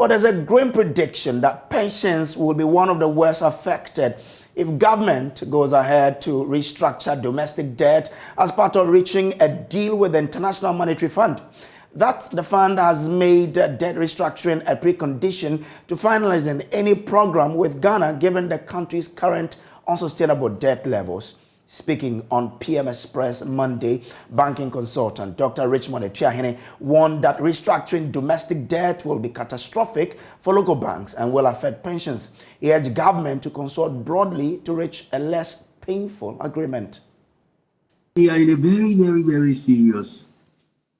Well, there's a grim prediction that pensions will be one of the worst affected if government goes ahead to restructure domestic debt as part of reaching a deal with the International Monetary Fund. That the fund has made debt restructuring a precondition to finalizing any program with Ghana, given the country's current unsustainable debt levels. Speaking on PM Express Monday, banking consultant Dr. Richmond Etuahene warned that restructuring domestic debt will be catastrophic for local banks and will affect pensions. He urged government to consult broadly to reach a less painful agreement. We are in a very, very, very serious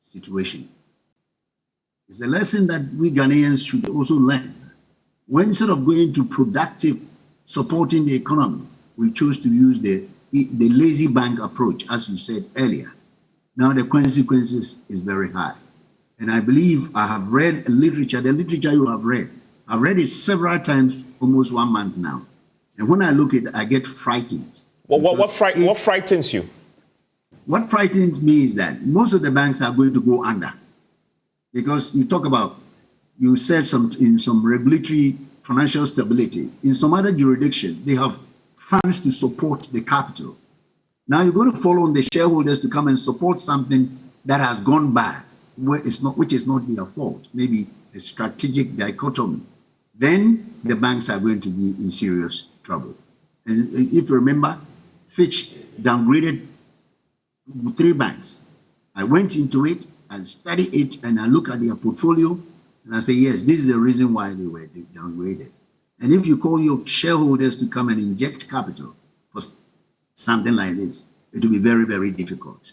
situation. It's a lesson that we Ghanaians should also learn. When instead of going to productive supporting the economy, we chose to use the lazy bank approach, as you said earlier. Now the consequences is very high. And I believe I have read literature, the literature you have read. I've read it several times, almost 1 month now. And when I look at it, I get frightened. Well, what frightens you? What frightens me is that most of the banks are going to go under. Because you talk about, you said in some regulatory financial stability. In some other jurisdictions, they have funds to support the capital. Now you're going to follow on the shareholders to come and support something that has gone bad, which is not their fault, maybe a strategic dichotomy. Then the banks are going to be in serious trouble. And if you remember, Fitch downgraded 3 banks. I went into it and studied it, and I look at their portfolio, and I say, yes, this is the reason why they were downgraded. And if you call your shareholders to come and inject capital for something like this, it will be very, very difficult.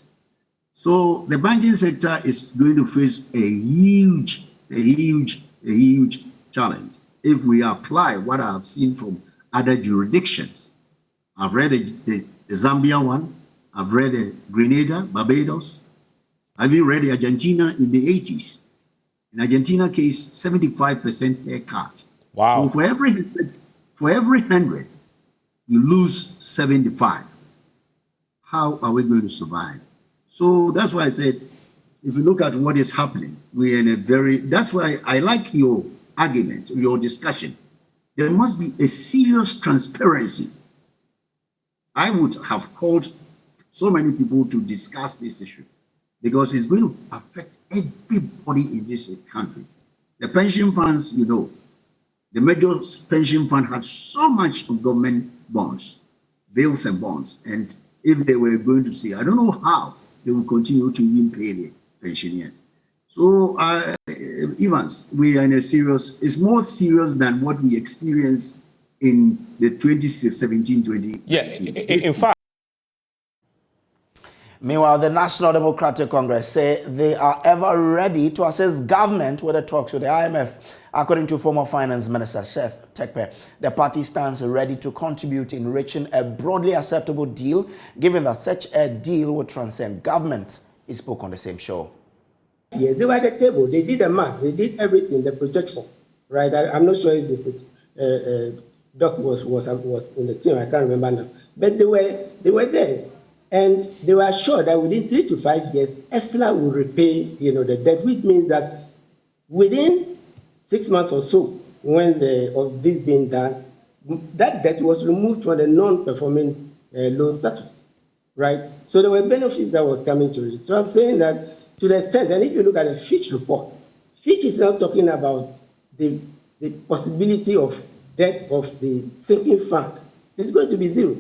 So the banking sector is going to face a huge challenge if we apply what I have seen from other jurisdictions. I've read the Zambia one, I've read the Grenada, Barbados, I've even read the Argentina in the 80s. In Argentina case, 75% haircut. Wow. So for every 100, you lose 75. How are we going to survive? So that's why I said, if you look at what is happening, we're in a that's why I like your argument, your discussion. There must be a serious transparency. I would have called so many people to discuss this issue because it's going to affect everybody in this country. The pension funds, you know, the major pension fund had so much of government bonds, bills and bonds. And if they were going to say, I don't know how they will continue to even pay the pensioners. So, Evans, we are in a serious, it's more serious than what we experienced in the 2017-2018. Yeah, in fact. Meanwhile, the National Democratic Congress say they are ever ready to assist government with the talks with the IMF. According to former Finance Minister Chef Tekpe, the party stands ready to contribute in reaching a broadly acceptable deal, given that such a deal would transcend government. He spoke on the same show. Yes, they were at the table. They did the math. They did everything, the projection, right? I'm not sure if this Doc was in the team. I can't remember now. But they were there. And they were sure that within 3 to 5 years, ESLA will repay, the debt, which means that within 6 months or so, when of this being done, that debt was removed from the non-performing loan statute, right? So there were benefits that were coming to it. So I'm saying that to the extent, and if you look at the Fitch report, Fitch is now talking about the possibility of debt of the sinking fund. It's going to be zero,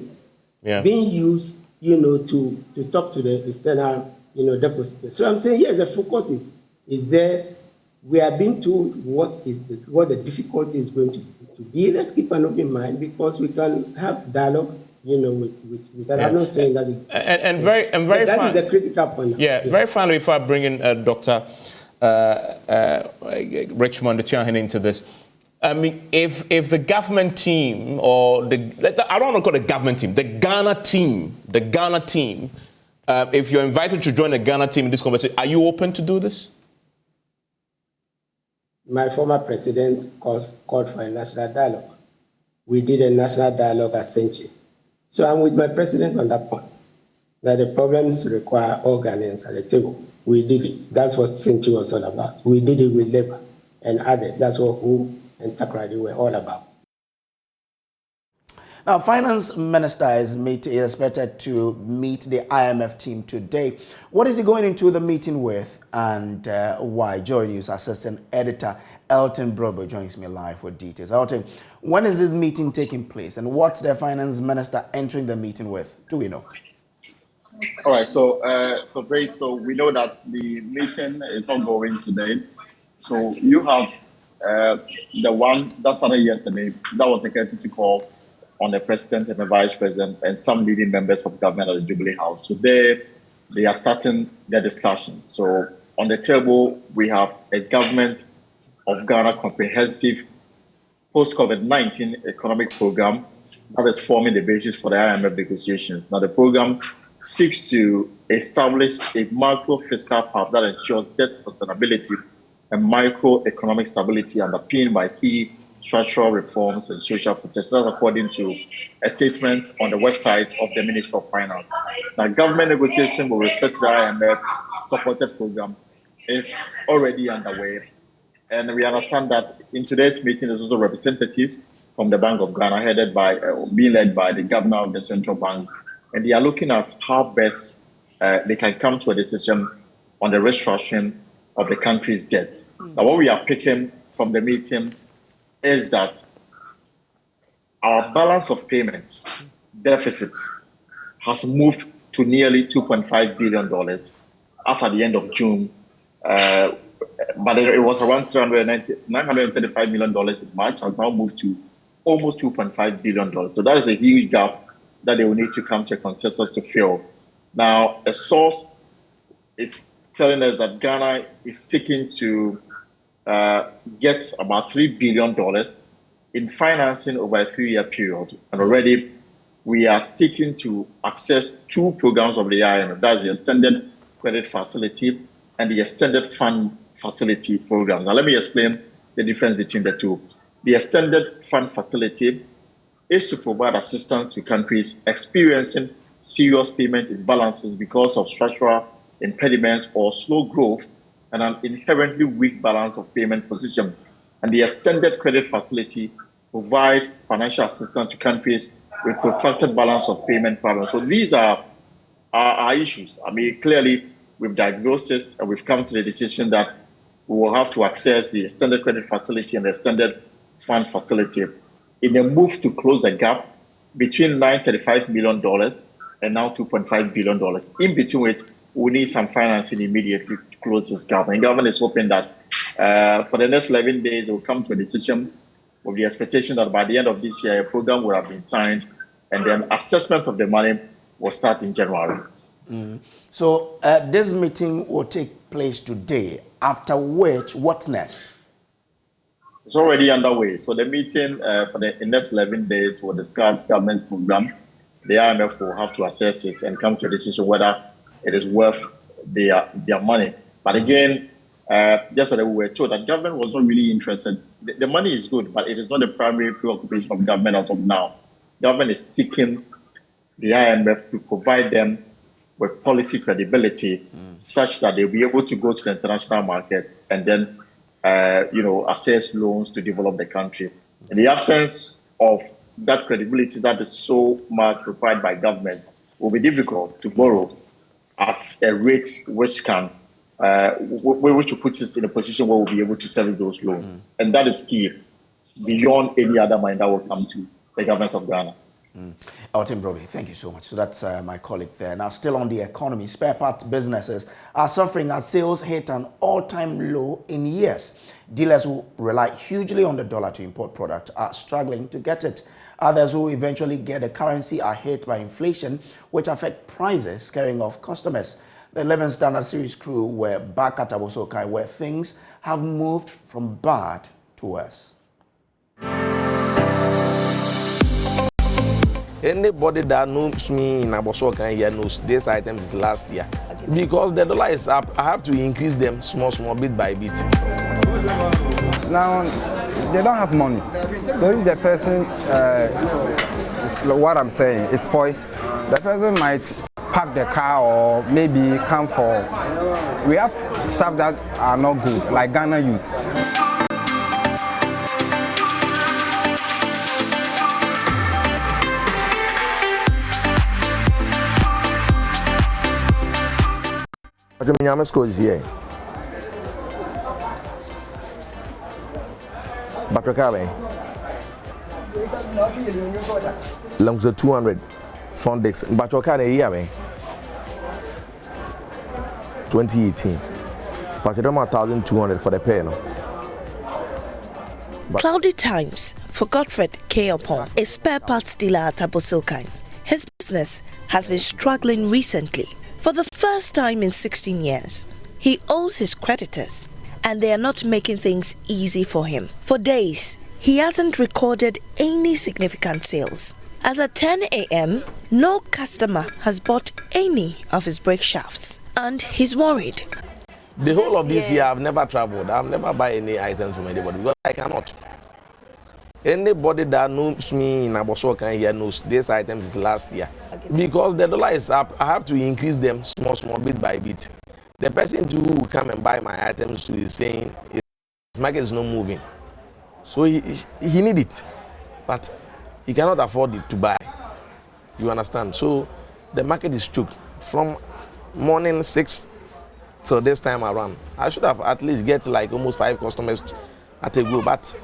being used to talk to the external, depositors. So I'm saying, yes, the focus is there. We are being told what the difficulty is going to be. Let's keep an open mind because we can have dialogue, with that. I'm not saying that is that is a critical point. Very finally, if I bring in Dr. Richmond Etuahene into this. I mean, if the government team or I don't want to call it the government team, the Ghana team, if you're invited to join the Ghana team in this conversation, are you open to do this? My former president called for a national dialogue. We did a national dialogue at Senchi. So I'm with my president on that point, that the problems require all Ghanaians at the table. We did it. That's what Senchi was all about. We did it with labor. and others. That's what Who and Takrady were all about. Now, Finance Minister is expected to meet the IMF team today. What is he going into the meeting with, and why? JoyNews Assistant Editor Elton Brobo joins me live with details. Elton, when is this meeting taking place, and what's the Finance Minister entering the meeting with? Do we know? All right, so Grace, so we know that the meeting is ongoing today. So you have the one that started yesterday. That was a courtesy call on the president and the vice president and some leading members of government at the Jubilee House. Today, they are starting their discussion. So on the table, we have a government of Ghana comprehensive post-COVID-19 economic program that is forming the basis for the IMF negotiations. Now, the program seeks to establish a macro fiscal path that ensures debt sustainability and microeconomic stability underpinned by key structural reforms and social protections. That's according to a statement on the website of the Ministry of Finance. Now, government negotiation with respect to the IMF supported program is already underway. And we understand that in today's meeting, there's also representatives from the Bank of Ghana, being led by the governor of the central bank. And they are looking at how best they can come to a decision on the restructuring of the country's debt. Now, what we are picking from the meeting is that our balance of payments deficits has moved to nearly $2.5 billion as at the end of June. But it was around $935 million in March, has now moved to almost $2.5 billion. So that is a huge gap that they will need to come to a consensus to fill. Now, a source is telling us that Ghana is seeking to get about $3 billion in financing over a 3-year period. And already we are seeking to access 2 programs of the IMF. That's the Extended Credit Facility and the Extended Fund Facility programs. Now, let me explain the difference between the two. The Extended Fund Facility is to provide assistance to countries experiencing serious payment imbalances because of structural impediments or slow growth and an inherently weak balance of payment position. And the Extended Credit Facility provide financial assistance to countries with protracted balance of payment problems. So these are our issues. I mean, clearly, we've diagnosed this and we've come to the decision that we will have to access the Extended Credit Facility and the Extended Fund Facility in a move to close the gap between $935 million and now $2.5 billion. In between which, we need some financing immediately to close this gap. And the government is hoping that for the next 11 days, they will come to a decision with the expectation that by the end of this year, a program will have been signed and then assessment of the money will start in January. So this meeting will take place today, after which, what next? It's already underway. So the meeting for the next 11 days will discuss government program. The IMF will have to assess it and come to a decision whether it is worth their money. But again, yesterday we were told that government was not really interested. The money is good, but it is not the primary preoccupation of government as of now. Government is seeking the IMF to provide them with policy credibility such that they'll be able to go to the international market and then, assess loans to develop the country. In the absence of that credibility that is so much required by government, it will be difficult to borrow at a rate which can, which will put us in a position where we'll be able to service those loans. And that is key beyond any other money that will come to the government of Ghana. Elton Broby, thank you so much. So that's my colleague there. Now, still on the economy, spare parts businesses are suffering as sales hit an all-time low in years. Dealers who rely hugely on the dollar to import product are struggling to get it. Others who eventually get the currency are hit by inflation, which affect prices, scaring off customers. The 11 Standard Series crew were back at Abosokai, where things have moved from bad to worse. Anybody that knows me in Abosokai here knows these items is last year. Because the dollar is up, I have to increase them small, bit by bit. Now, they don't have money. So if the person, what I'm saying, is spoils, the person might park the car or maybe come for. We have stuff that are not good, like Ghana use. But my score is here. But Lungs 200 Fondex. But here, 2018. But 1,200 for the pay. No? Cloudy times for Godfred Keopon, a spare parts dealer at Abosokan. His business has been struggling recently. For the first time in 16 years, he owes his creditors, and they are not making things easy for him. For days, he hasn't recorded any significant sales. As at 10 a.m., no customer has bought any of his brake shafts, and he's worried. The whole of this year, I've never traveled. I've never bought any items from anybody because I cannot. Anybody that knows me in Abosokan here knows these items is last year. Okay. Because the dollar is up, I have to increase them small, bit by bit. The person who will come and buy my items too is saying his market is not moving. So he need it, but he cannot afford it to buy. You understand? So the market is choked from morning 6 till this time around. I should have at least get like almost 5 customers at a go, but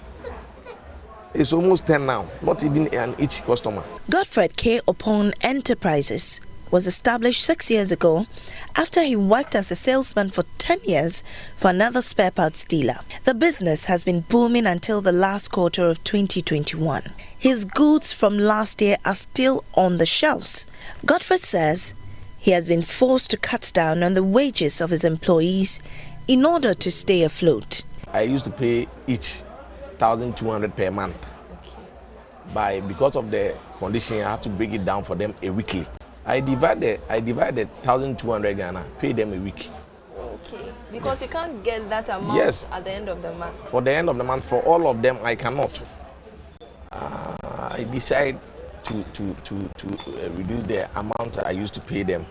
it's almost 10 now, not even each customer. Godfred K. Opon Enterprises was established 6 years ago after he worked as a salesman for 10 years for another spare parts dealer. The business has been booming until the last quarter of 2021. His goods from last year are still on the shelves. Godfred says he has been forced to cut down on the wages of his employees in order to stay afloat. I used to pay each 1,200 per month. Okay. Because of the condition, I have to break it down for them a weekly. I divided 1,200 Ghana, pay them a week. Okay, because you can't get that amount at the end of the month. For the end of the month, for all of them, I cannot. I decided to reduce the amount I used to pay them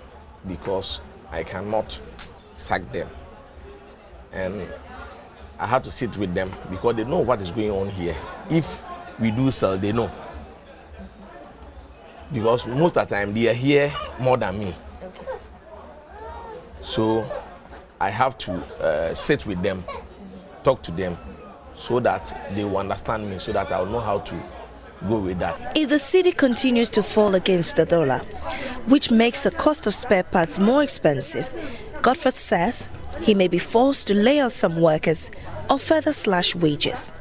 because I cannot sack them. And I had to sit with them because they know what is going on here. If we do sell, they know. Because most of the time, they are here more than me. Okay. So I have to sit with them, talk to them, so that they will understand me, so that I will know how to go with that. If the cedi continues to fall against the dollar, which makes the cost of spare parts more expensive, Godfred says he may be forced to lay off some workers or further slash wages.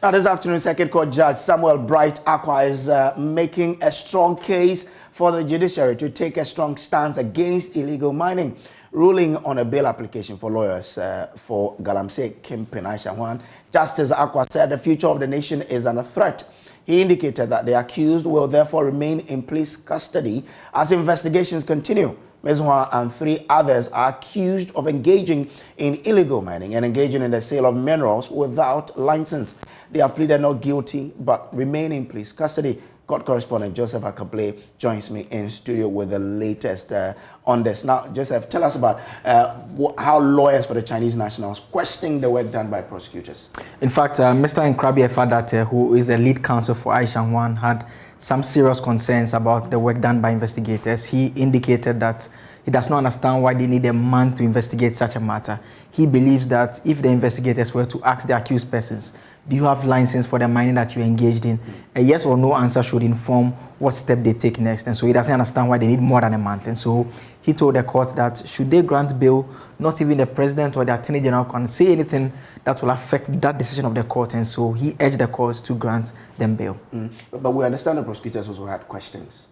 Now, this afternoon, Circuit Court Judge Samuel Bright Akwa is making a strong case for the judiciary to take a strong stance against illegal mining, ruling on a bail application for lawyers for Galamsey Kingpin Aisha Juan. Justice Akwa said the future of the nation is under threat. He indicated that the accused will therefore remain in police custody as investigations continue. Ms. Juan and 3 others are accused of engaging in illegal mining and engaging in the sale of minerals without license. They have pleaded not guilty but remain in police custody. Court correspondent Joseph Akable joins me in studio with the latest on this. Now, Joseph, tell us about how lawyers for the Chinese nationals question the work done by prosecutors. In fact, Mr. Nkrabi Efadate, who is the lead counsel for Aisha Juan, had some serious concerns about the work done by investigators. He indicated that he does not understand why they need a month to investigate such a matter. He believes that if the investigators were to ask the accused persons, do you have license for the mining that you engaged in? A yes or no answer should inform what step they take next. And so he doesn't understand why they need more than a month. And so he told the court that should they grant bail, not even the president or the attorney general can say anything that will affect that decision of the court. And so he urged the court to grant them bail. But we understand the prosecutors also had questions.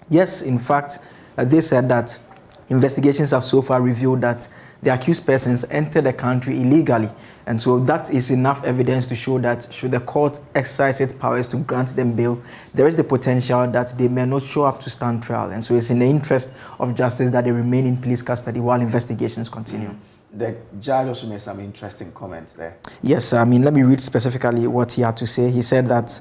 Yes, in fact, they said that investigations have so far revealed that the accused persons entered the country illegally. And so that is enough evidence to show that should the court exercise its powers to grant them bail, there is the potential that they may not show up to stand trial. And so it's in the interest of justice that they remain in police custody while investigations continue. The judge also made some interesting comments there. Yes, I mean, let me read specifically what he had to say. He said that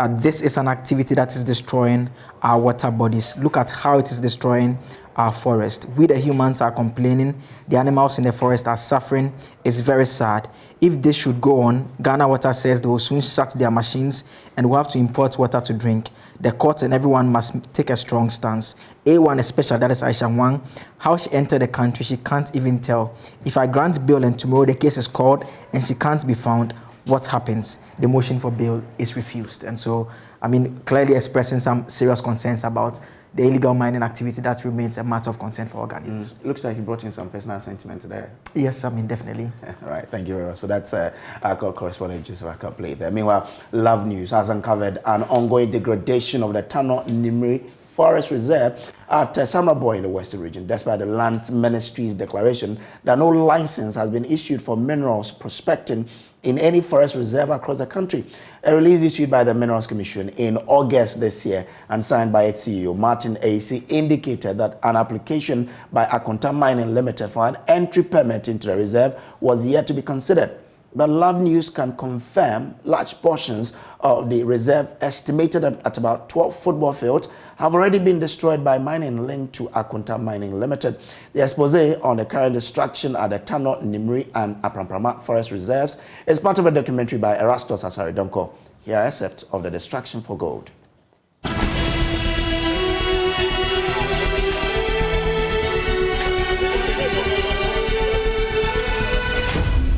This is an activity that is destroying our water bodies. Look at how it is destroying our forest. We the humans are complaining. The animals in the forest are suffering. It's very sad. If this should go on, Ghana Water says they will soon shut their machines and we'll have to import water to drink. The courts and everyone must take a strong stance. A1 especially, that is Aisha Wang, how she entered the country, she can't even tell. If I grant bail and tomorrow the case is called and she can't be found, what happens? The motion for bail is refused. And so, I mean, clearly expressing some serious concerns about the illegal mining activity that remains a matter of concern for Ghanaians. Looks like you brought in some personal sentiment there. Yes, I mean, definitely. All right, thank you very much. So that's our correspondent Joseph Akaplay there. Meanwhile, Love News has uncovered an ongoing degradation of the Tano Nimri Forest Reserve at Samraboy in the Western region, despite the Land Ministry's declaration that no license has been issued for minerals prospecting in any forest reserve across the country. A release issued by the Minerals Commission in August this year and signed by its CEO, Martin AC, indicated that an application by Akonta Mining Limited for an entry permit into the reserve was yet to be considered. But Love News can confirm large portions of the reserve, estimated at about 12 football fields, have already been destroyed by mining linked to Akonta Mining Limited. The expose on the current destruction at the Tano, Nimri and Apramprama forest reserves is part of a documentary by Erastus Asaridonko. Here are excerpts of the destruction for gold.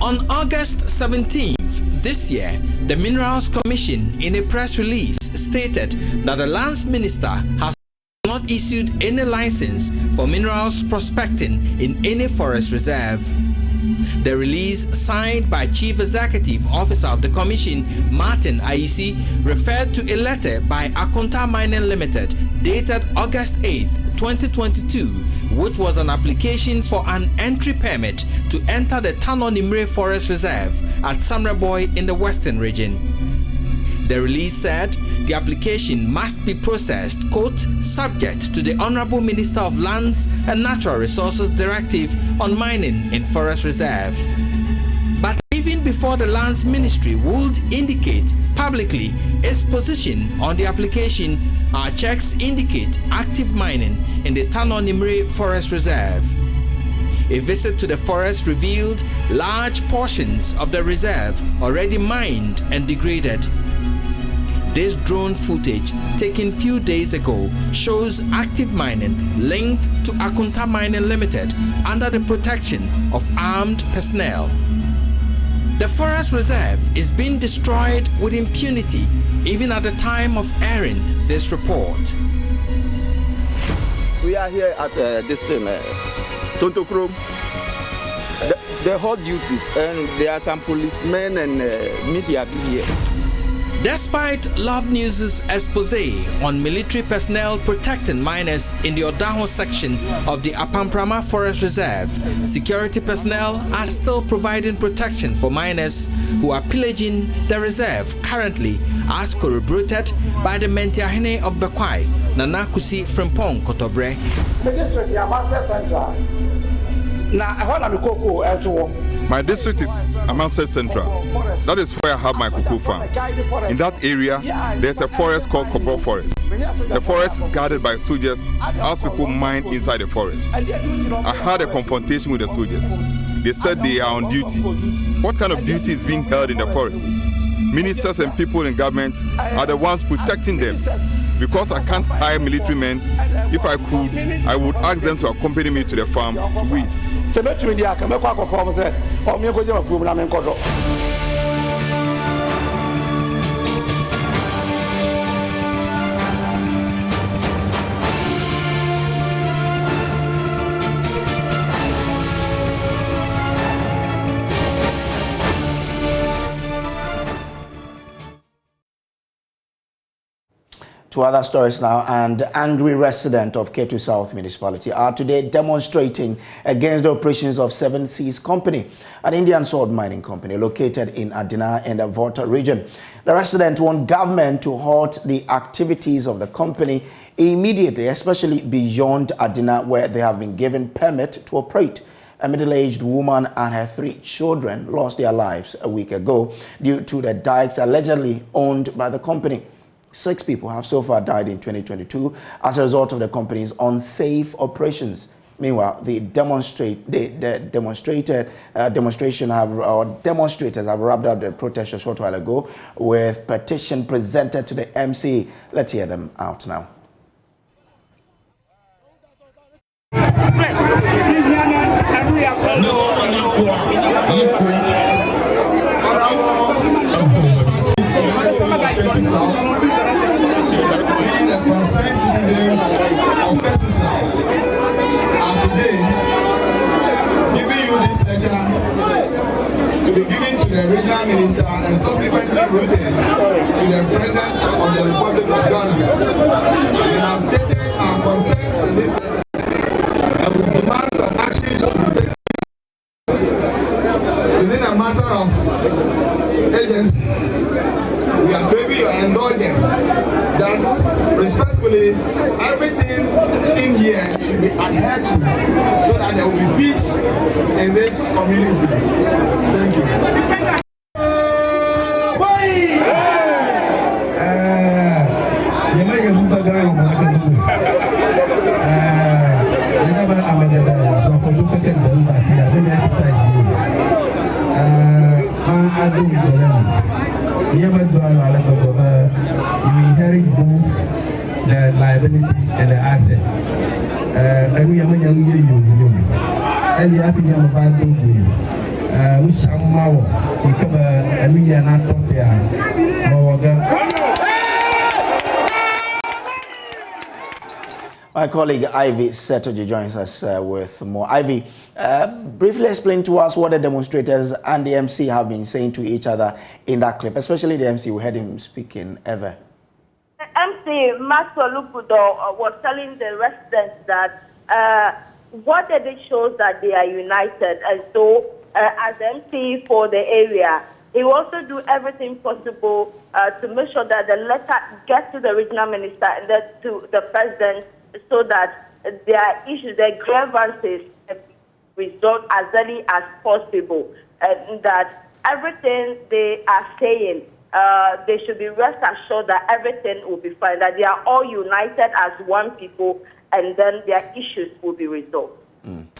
On August 17th this year, the Minerals Commission in a press release stated that the Lands Minister has not issued any license for minerals prospecting in any forest reserve. The release, signed by Chief Executive Officer of the Commission, Martin Aisi, referred to a letter by Akonta Mining Limited dated August 8, 2022, which was an application for an entry permit to enter the Tano Nimre Forest Reserve at Samraboy in the Western region. The release said the application must be processed, quote, subject to the Honorable Minister of Lands and Natural Resources Directive on Mining in Forest Reserve. But even before the Lands Ministry would indicate publicly its position on the application, our checks indicate active mining in the Tano Nimre Forest Reserve. A visit to the forest revealed large portions of the reserve already mined and degraded. This drone footage, taken few days ago, shows active mining linked to Akonta Mining Limited under the protection of armed personnel. The forest reserve is being destroyed with impunity, even at the time of airing this report. We are here at this thing, Tontokrom. They hold duties, and there are some policemen and media be here. Despite Love News' expose on military personnel protecting miners in the Odaho section of the Apamprama Forest Reserve, security personnel are still providing protection for miners who are pillaging the reserve currently, as corroborated by the Mentiahene of Bekwai, Nana Kusi Frimpong Kotobre. My district is Amansett Central. That is where I have my cocoa farm. In that area, there's a forest called Kobo Forest. The forest is guarded by soldiers as people mine inside the forest. I had a confrontation with the soldiers. They said they are on duty. What kind of duty is being held in the forest? Ministers and people in government are the ones protecting them. Because I can't hire military men, if I could, I would ask them to accompany me to the farm to weed. To other stories now, and angry residents of Ketu South Municipality are today demonstrating against the operations of Seven Seas Company, an Indian sword mining company located in Adina in the Volta region. The residents want government to halt the activities of the company immediately, especially beyond Adina, where they have been given permit to operate. A middle-aged woman and her 3 children lost their lives a week ago due to the dikes allegedly owned by the company. 6 people have so far died in 2022 as a result of the company's unsafe operations. Meanwhile, the demonstrators have wrapped up the protest a short while ago with petition presented to the MC. Let's hear them out now. The concerned citizens of Petty South are today giving you this letter to be given to the regional minister and subsequently routed to the President of the Republic of Ghana. We have stated our concerns in this letter and we demand some actions to be taken within a matter of agency. We are craving your indulgence that respectfully everything in here should be adhered to so that there will be peace in this community. Thank you. You inherit both the liability and the assets. And we are going to you. And you have to get a bad thing to you. We shall now, you come and we are not talking. My colleague Ivy Setoji joins us with more. Ivy, briefly explain to us what the demonstrators and the MC have been saying to each other in that clip, especially the MC. We heard him speaking ever. MC Maxwell Lupudo was telling the residents that what they did shows that they are united, and so as MC for the area, he will also do everything possible to make sure that the letter gets to the regional minister and then to the president, so that their issues, their grievances, resolved as early as possible, and that everything they are saying, they should be rest assured that everything will be fine, that they are all united as one people, and then their issues will be resolved.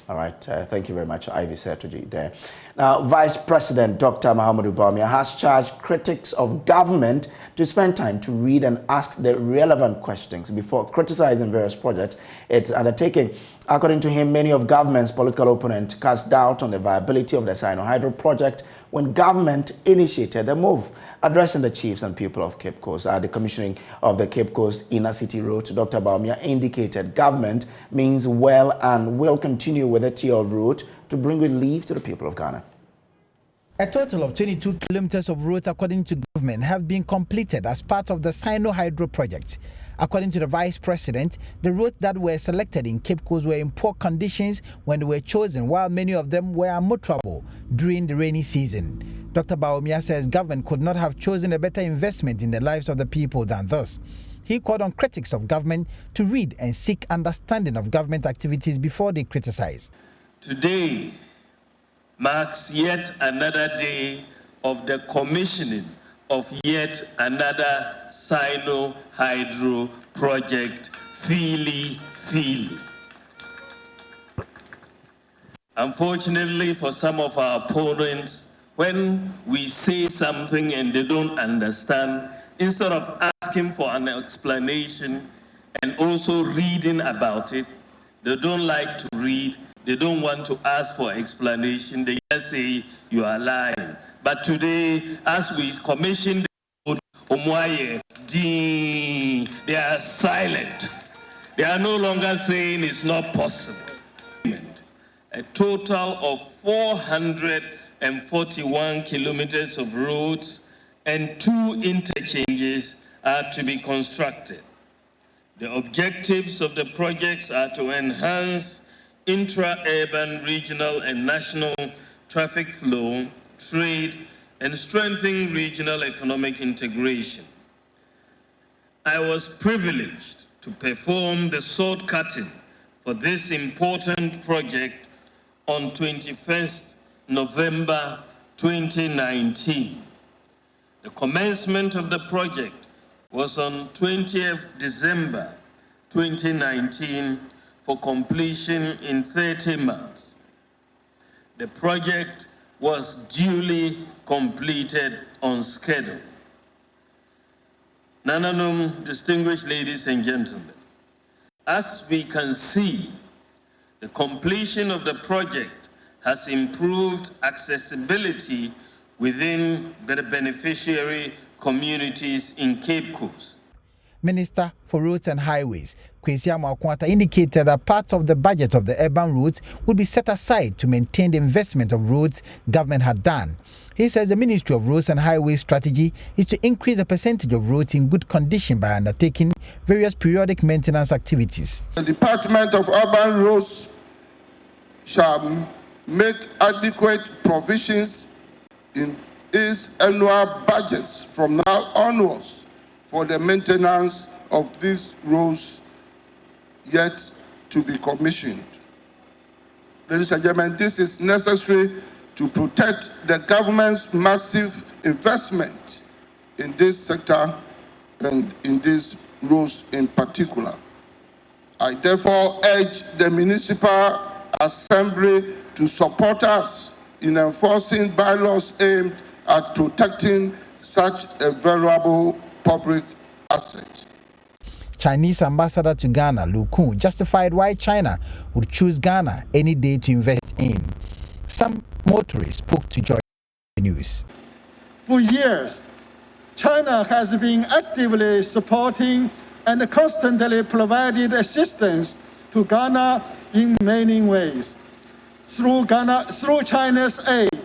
All right. Thank you very much, Ivy Setoji there. Now, Vice President Dr. Mahamudu Bawumia has charged critics of government to spend time to read and ask the relevant questions before criticizing various projects it's undertaking. According to him, many of government's political opponents cast doubt on the viability of the Sino-Hydro project when government initiated the move. Addressing the chiefs and people of Cape Coast at the commissioning of the Cape Coast Inner City Road, Dr. Bawumia indicated government means well and will continue with the TL route to bring relief to the people of Ghana. A total of 22 kilometers of roads, according to government, have been completed as part of the Sino-Hydro project. According to the Vice President, the roads that were selected in Cape Coast were in poor conditions when they were chosen, while many of them were unmotorable during the rainy season. Dr. Bawumia says government could not have chosen a better investment in the lives of the people than this. He called on critics of government to read and seek understanding of government activities before they criticize. Today marks yet another day of the commissioning of yet another Sino-Hydro project, Feely. Unfortunately for some of our opponents, when we say something and they don't understand, instead of asking for an explanation and also reading about it, they don't like to read, they don't want to ask for explanation, they just say you are lying. But today, as we commissioned the Omwaye, they are silent. They are no longer saying it's not possible. A total of 441 kilometers of roads and 2 interchanges are to be constructed. The objectives of the projects are to enhance intra-urban, regional and national traffic flow, trade, and strengthen regional economic integration. I was privileged to perform the sword cutting for this important project on 21st November 2019. The commencement of the project was on 20th December 2019 for completion in 30 months. The project was duly completed on schedule. Nananum, distinguished ladies and gentlemen, as we can see, the completion of the project has improved accessibility within the beneficiary communities in Cape Coast. Minister for Roads and Highways, Kwesi Amoakwanta, indicated that part of the budget of the urban roads would be set aside to maintain the investment of roads government had done. He says the Ministry of Roads and Highways strategy is to increase the percentage of roads in good condition by undertaking various periodic maintenance activities. The Department of Urban Roads shall make adequate provisions in its annual budgets from now onwards for the maintenance of these roads yet to be commissioned. Ladies and gentlemen, this is necessary to protect the government's massive investment in this sector and in these roads in particular. I therefore urge the Municipal Assembly to support us in enforcing bylaws aimed at protecting such a valuable public asset. Chinese ambassador to Ghana, Lu Kun, justified why China would choose Ghana any day to invest in. Some motorists spoke to JoyNews. For years, China has been actively supporting and constantly provided assistance to Ghana in many ways. Through China's aid,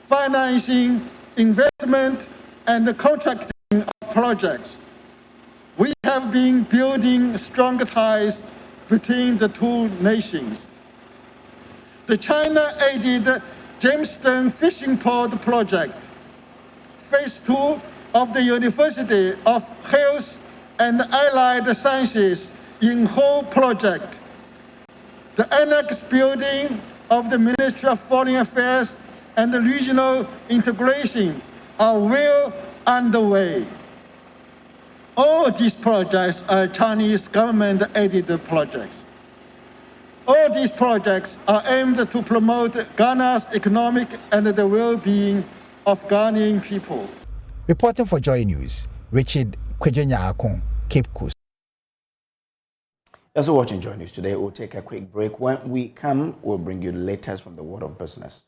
financing, investment, and contracting of projects, we have been building strong ties between the two nations. The China-aided Jamestown Fishing Port project, Phase 2 of the University of Health and Allied Sciences in Ho project, the annex building of the Ministry of Foreign Affairs and the regional integration are well underway. All these projects are Chinese government-aided projects. All these projects are aimed to promote Ghana's economic and the well-being of Ghanaian people. Reporting for JoyNews, Richard Kojo, Cape Coast. As you're watching JoyNews today, we'll take a quick break. When we come, we'll bring you the latest from the world of business.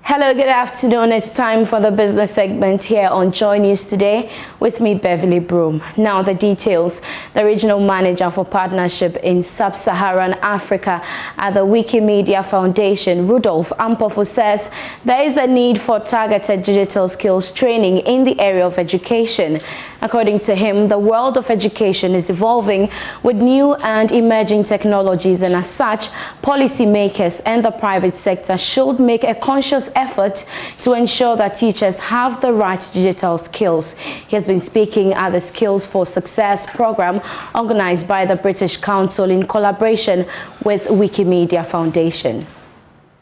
Hello, good afternoon. It's time for the business segment here on JoyNews today with me, Beverly Broom. Now the details. The regional manager for partnership in sub-Saharan Africa at the Wikimedia Foundation, Rudolph Ampofo, says there is a need for targeted digital skills training in the area of education. According to him, the world of education is evolving with new and emerging technologies, and as such, policymakers and the private sector should make a conscious effort to ensure that teachers have the right digital skills. He has been speaking at the Skills for Success program organized by the British Council in collaboration with Wikimedia Foundation.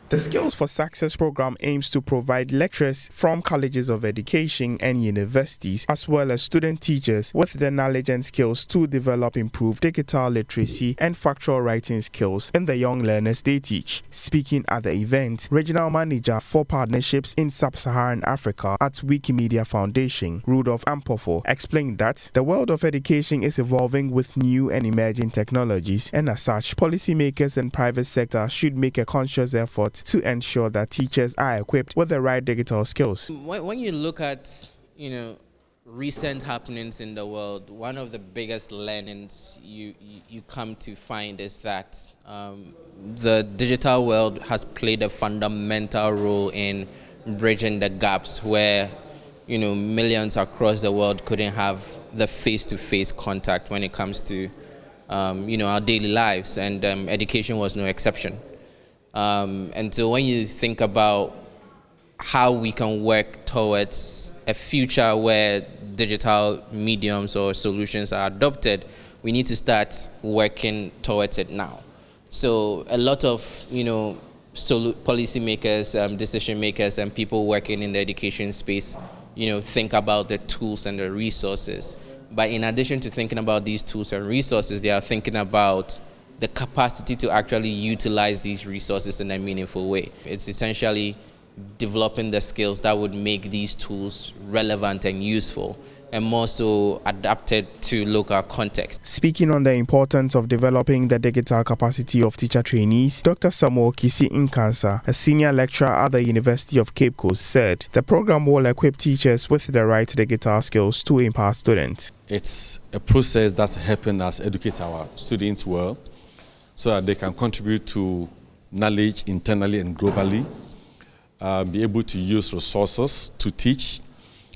The Skills for Success program aims to provide lecturers from colleges of education and universities, as well as student teachers, with the knowledge and skills to develop improved digital literacy and factual writing skills in the young learners they teach. Speaking at the event, Regional Manager for Partnerships in Sub-Saharan Africa at Wikimedia Foundation, Rudolph Ampofo, explained that the world of education is evolving with new and emerging technologies, and as such, policymakers and private sector should make a conscious effort to ensure that teachers are equipped with the right digital skills. When you look at, recent happenings in the world, one of the biggest learnings you come to find is that the digital world has played a fundamental role in bridging the gaps where, millions across the world couldn't have the face-to-face contact when it comes to, our daily lives, and education was no exception. And so when you think about how we can work towards a future where digital mediums or solutions are adopted, we need to start working towards it now. So a lot of, policymakers, decision makers, and people working in the education space, think about the tools and the resources. But in addition to thinking about these tools and resources, they are thinking about the capacity to actually utilize these resources in a meaningful way. It's essentially developing the skills that would make these tools relevant and useful, and more so adapted to local context. Speaking on the importance of developing the digital capacity of teacher trainees, Dr. Samuel Kisi Nkansa, a senior lecturer at the University of Cape Coast, said the program will equip teachers with the right digital skills to empower students. It's a process that's helping us educate our students well, so that they can contribute to knowledge internally and globally, be able to use resources to teach.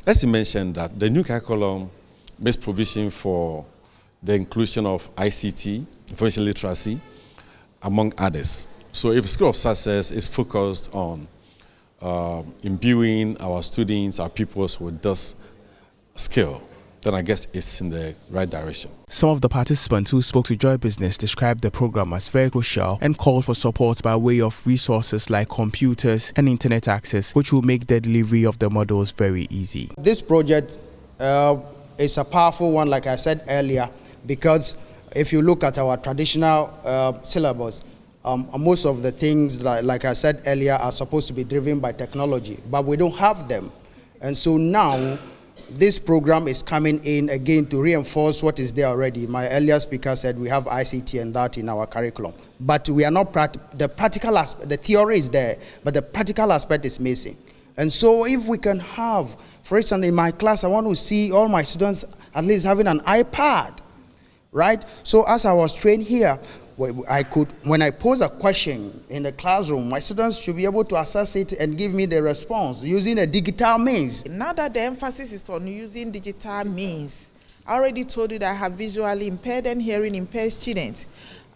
Let's mention that the new curriculum makes provision for the inclusion of ICT, information literacy, among others. So if School of Success is focused on imbuing our students, our pupils with this skill, then I guess it's in the right direction. Some of the participants who spoke to Joy Business described the program as very crucial and called for support by way of resources like computers and internet access, which will make the delivery of the models very easy. This project is a powerful one, like I said earlier, because if you look at our traditional syllabus, most of the things, like I said earlier, are supposed to be driven by technology, but we don't have them. And so now, this program is coming in again to reinforce what is there already. My earlier speaker said we have ICT and that in our curriculum, but we are not the practical aspect. The theory is there, but the practical aspect is missing. And so if we can have, for instance, in my class, I want to see all my students at least having an iPad, right? So as I was trained here, when I pose a question in the classroom, my students should be able to assess it and give me the response using a digital means. Now that the emphasis is on using digital means, I already told you that I have visually impaired and hearing impaired students.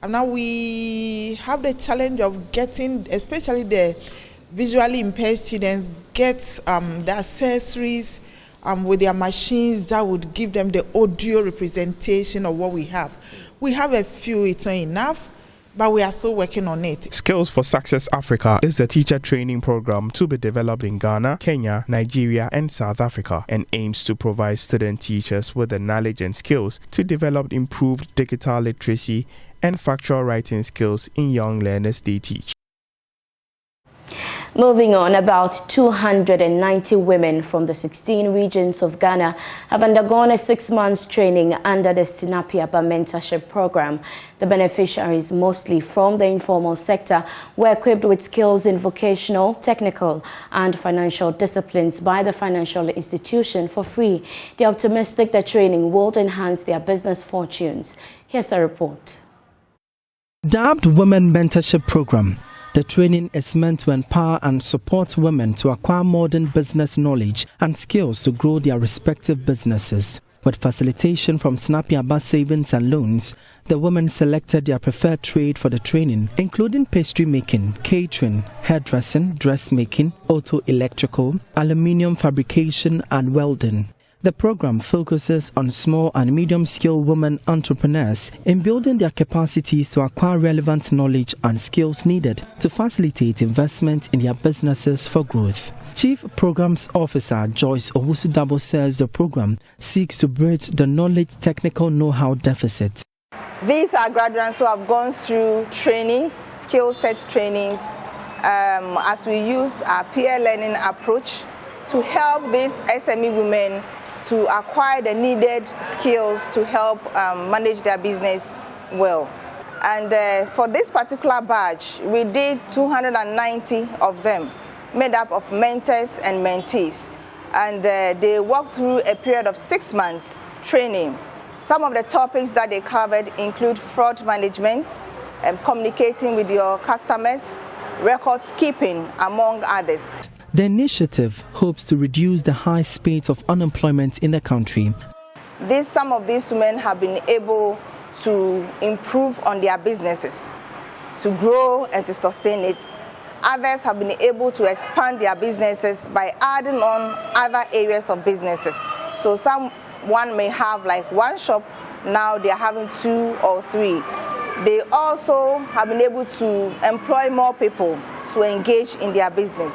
And now we have the challenge of getting, especially the visually impaired students, get the accessories with their machines that would give them the audio representation of what we have. We have a few, it's not enough, but we are still working on it. Skills for Success Africa is a teacher training program to be developed in Ghana, Kenya, Nigeria, and South Africa, and aims to provide student teachers with the knowledge and skills to develop improved digital literacy and factual writing skills in young learners they teach. Moving on, about 290 women from the 16 regions of Ghana have undergone a 6-month training under the Sinapiaba Mentorship program. The beneficiaries, mostly from the informal sector, were equipped with skills in vocational, technical, and financial disciplines by the financial institution for free. They are optimistic that training will enhance their business fortunes. Here's a report. Dubbed Women Mentorship Program, the training is meant to empower and support women to acquire modern business knowledge and skills to grow their respective businesses. With facilitation from Sinapiaba Savings and Loans, the women selected their preferred trade for the training, including pastry making, catering, hairdressing, dressmaking, auto electrical, aluminium fabrication, and welding. The program focuses on small and medium-skilled women entrepreneurs in building their capacities to acquire relevant knowledge and skills needed to facilitate investment in their businesses for growth. Chief Programs Officer Joyce Owusu-Dabo says the program seeks to bridge the knowledge technical know-how deficit. These are graduates who have gone through trainings, skill set trainings, as we use our peer learning approach to help these SME women to acquire the needed skills to help manage their business well. And for this particular batch, we did 290 of them, made up of mentors and mentees. And they walked through a period of 6 months training. Some of the topics that they covered include fraud management, communicating with your customers, records keeping, among others. The initiative hopes to reduce the high rate of unemployment in the country. Some of these women have been able to improve on their businesses, to grow and to sustain it. Others have been able to expand their businesses by adding on other areas of businesses. So someone may have like one shop, now they're having 2 or 3. They also have been able to employ more people to engage in their business.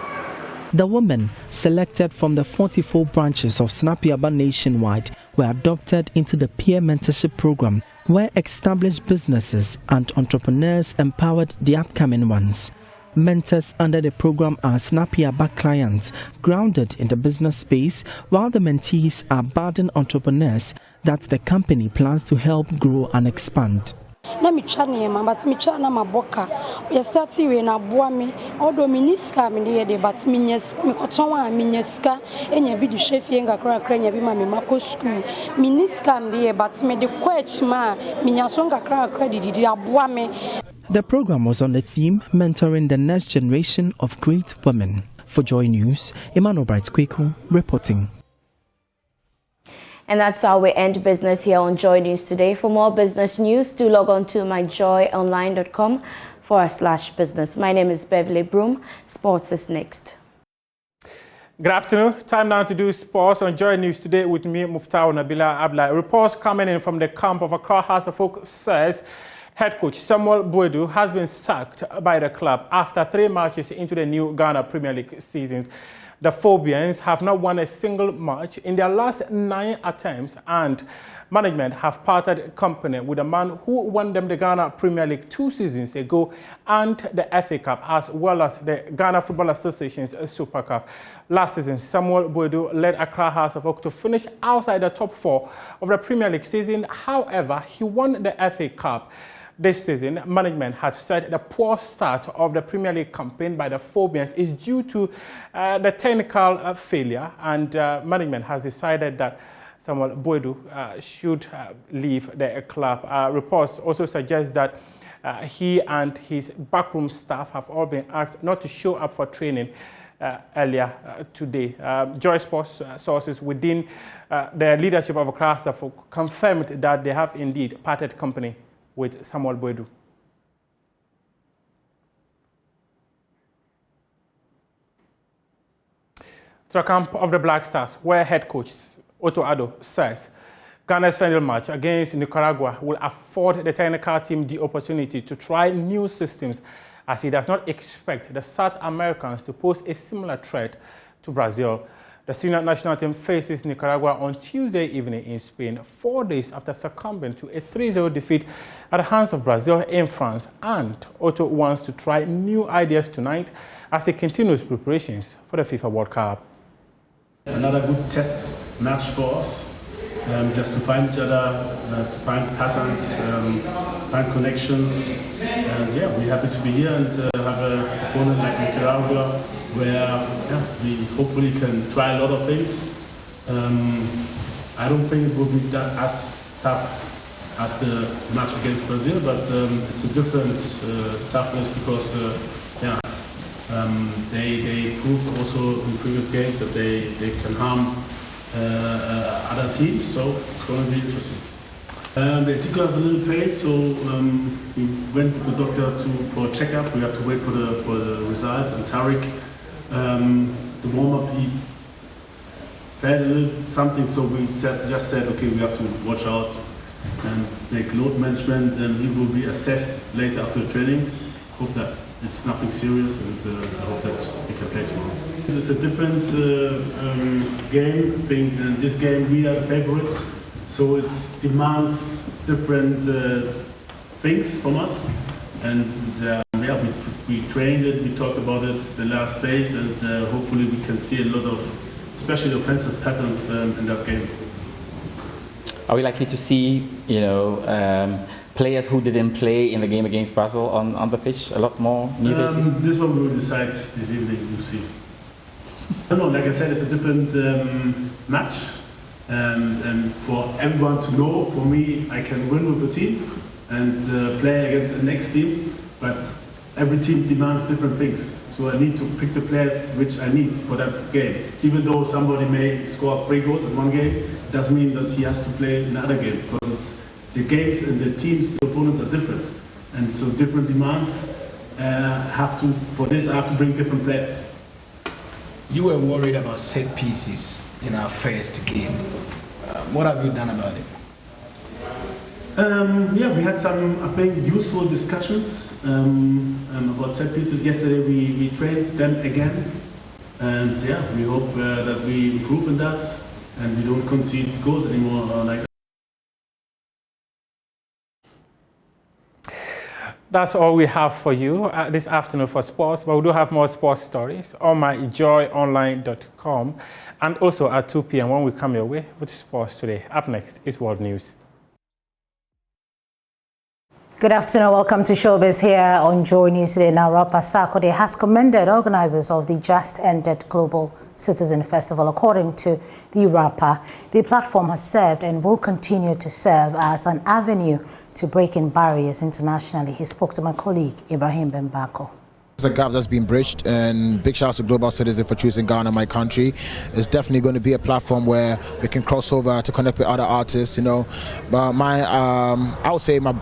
The women selected from the 44 branches of Snapiaba nationwide were adopted into the peer mentorship program, where established businesses and entrepreneurs empowered the upcoming ones. Mentors under the program are Snapiaba clients grounded in the business space, while the mentees are budding entrepreneurs that the company plans to help grow and expand. Na michani ema but michana maboka we start we na boa me odo miniska me de but minyes me kotonwa minyeska enya bi di chefie ngakra kra nya bi ma me mako school miniska me de but me de coach ma minyaso ngakra kra di aboa me. The program was on the theme mentoring the next generation of great women. For Joy News, Emmanuel Bright Kweku reporting. And that's how we end business here on Joy News today. For more business news, do log on to myjoyonline.com/business. My name is Beverly Broom. Sports is next. Good afternoon. Time now to do sports on Joy News today with me, Muftau Nabila Abla. Reports coming in from the camp of Accra House of Folk says head coach Samuel Boadu has been sacked by the club after 3 matches into the new Ghana Premier League season. The Phobians have not won a single match in their last 9 attempts, and management have parted company with a man who won them the Ghana Premier League 2 seasons ago and the FA Cup, as well as the Ghana Football Association's Super Cup. Last season, Samuel Boadu led Accra House of Oak to finish outside the top 4 of the Premier League season. However, he won the FA Cup. This season, management has said the poor start of the Premier League campaign by the Phobians is due to the technical failure, and management has decided that Samuel Boadu should leave the club. Reports also suggest that he and his backroom staff have all been asked not to show up for training earlier today. Joy Sports sources within the leadership of Accra House of Folk confirmed that they have indeed parted company with Samuel Boadu. To the camp of the Black Stars, where head coach Otto Addo says Ghana's final match against Nicaragua will afford the technical team the opportunity to try new systems, as he does not expect the South Americans to pose a similar threat to Brazil. The senior national team faces Nicaragua on Tuesday evening in Spain, 4 days after succumbing to a 3-0 defeat at the hands of Brazil in France. And Otto wants to try new ideas tonight as he continues preparations for the FIFA World Cup. Another good test match for us, just to find each other, to find patterns, find connections. And yeah, we're happy to be here and have an opponent like Nicaragua, where we hopefully can try a lot of things. I don't think it will be that as tough as the match against Brazil, but it's a different toughness because they proved also in previous games that they can harm other teams, so it's going to be interesting. They took us a little pain, so we went with the doctor for a checkup. We have to wait for the results, and Tariq, the warm-up, he had a little something, so we just said, okay, we have to watch out and make load management, and he will be assessed later after the training. Hope that it's nothing serious, and I hope that we can play tomorrow. It's a different game. I think in this game we are the favorites, so it demands different things from us, and yeah, we trained it, we talked about it the last days, and hopefully we can see a lot of, especially offensive patterns in that game. Are we likely to see, players who didn't play in the game against Brazil on the pitch, a lot more new faces? This one we will decide this evening, we'll see. I don't know, like I said, it's a different match, and for everyone to know, for me, I can win with a team and play against the next team, but every team demands different things. So I need to pick the players which I need for that game. Even though somebody may score 3 goals in one game, it doesn't mean that he has to play in another game, because the games and the teams, the opponents are different. And so different demands, for this, I have to bring different players. You were worried about set pieces in our first game. What have you done about it? Yeah, we had some, I think, useful discussions about set pieces. Yesterday we trained them again, and yeah, we hope that we improve in that and we don't concede goals anymore like that. That's all we have for you this afternoon for sports, but we do have more sports stories on my joyonline.com and also at 2 p.m. when we come your way with sports today. Up next is World News. Good afternoon. Welcome to Showbiz here on Joy News today. Now, Rapper Sarkodie has commended organizers of the just-ended Global Citizen Festival. According to the rapper, the platform has served and will continue to serve as an avenue to breaking barriers internationally. He spoke to my colleague, Ibrahim Bembako. It's a gap that's been bridged, and big shout out to Global Citizen for choosing Ghana, my country. It's definitely going to be a platform where we can cross over to connect with other artists, you know. But I would say my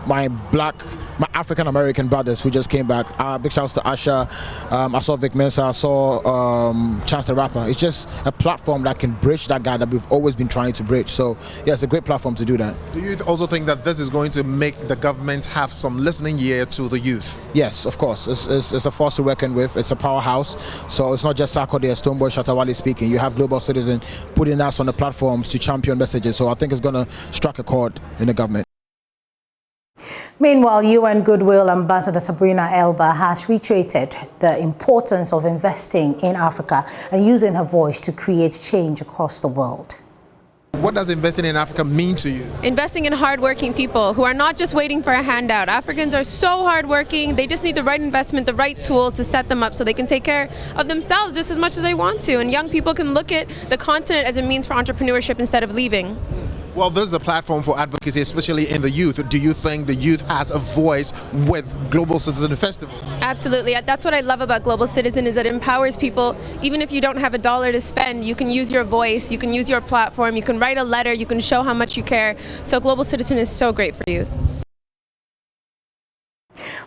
African American brothers who just came back. Big shouts to Asha. I saw Vic Mensa. I saw Chance the Rapper. It's just a platform that can bridge that gap that we've always been trying to bridge. So yeah, it's a great platform to do that. Do you also think that this is going to make the government have some listening ear to the youth? Yes, of course. It's a force to reckon with. It's a powerhouse. So it's not just Sarkodie or Stonebwoy Shatta speaking. You have Global Citizen putting us on the platforms to champion messages. So I think it's going to strike a chord in the government. Meanwhile, UN Goodwill Ambassador Sabrina Elba has reiterated the importance of investing in Africa and using her voice to create change across the world. What does investing in Africa mean to you? Investing in hardworking people who are not just waiting for a handout. Africans are so hardworking. They just need the right investment, the right tools to set them up so they can take care of themselves just as much as they want to. And young people can look at the continent as a means for entrepreneurship instead of leaving. Well, this is a platform for advocacy, especially in the youth. Do you think the youth has a voice with Global Citizen Festival? Absolutely. That's what I love about Global Citizen is that it empowers people. Even if you don't have $1 to spend, you can use your voice, you can use your platform, you can write a letter, you can show how much you care. So Global Citizen is so great for youth.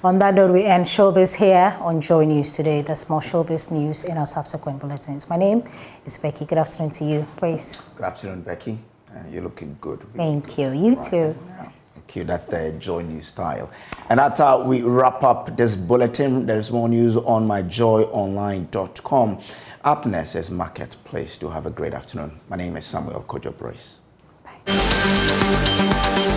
On that note, we end Showbiz here on Joy News today. There's more Showbiz news in our subsequent bulletins. My name is Becky. Good afternoon to you. Praise. Good afternoon, Becky. You're looking good. Thank you. You too. Thank you. That's the Joy News style. And that's how we wrap up this bulletin. There's more news on my joyonline.com. Up next is Marketplace. Do have a great afternoon. My name is Samuel Kojo. Bye.